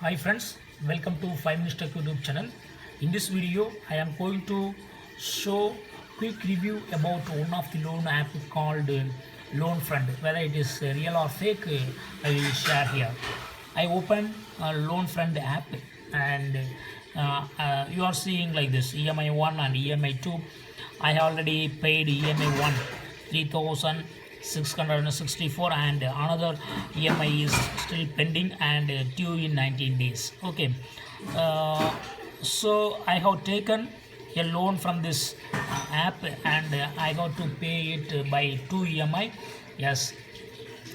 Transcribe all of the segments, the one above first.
Hi friends, welcome to 5 Minutes Tech YouTube channel. In this video, I am going to show quick review about one of the loan app called LoanFront. Whether it is real or fake, I will share here. I open a LoanFront app and you are seeing like this EMI 1 and EMI 2. I already paid EMI 1 3,664 and another EMI is still pending and due in 19 days. Okay, so I have taken a loan from this app and I got to pay it by 2 EMI. Yes,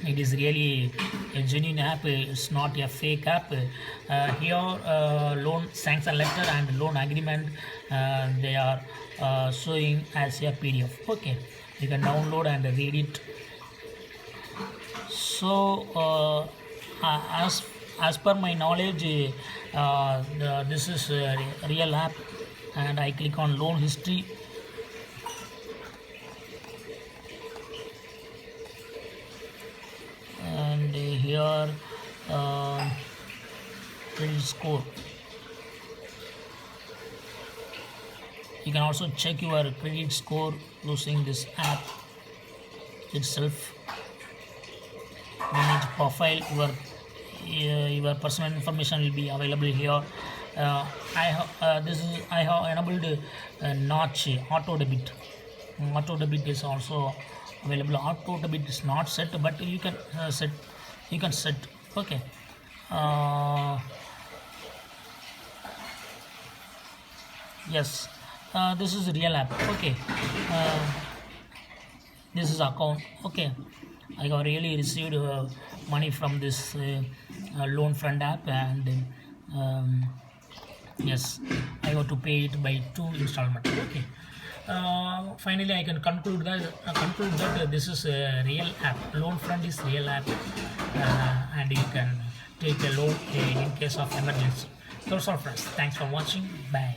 it is really a genuine app. It's not a fake app. Here loan sanction letter and loan agreement they are showing as a PDF. Okay, you can download and read it. So as per my knowledge, this is a real app, and I click on loan history. And here credit score. You can also check your credit score using this app itself. Manage profile. Your personal information will be available here. I have enabled notch auto debit. Auto debit is also available. Auto debit is not set, but you can set. Okay. Yes, this is real app. Okay, this is account. Okay, I have really received money from this LoanFront app, and yes, I have to pay it by 2 installments. Okay. Finally, I can conclude that this is a real app. LoanFront is real app, and you can take a loan in case of emergency. Those are friends. Thanks for watching. Bye.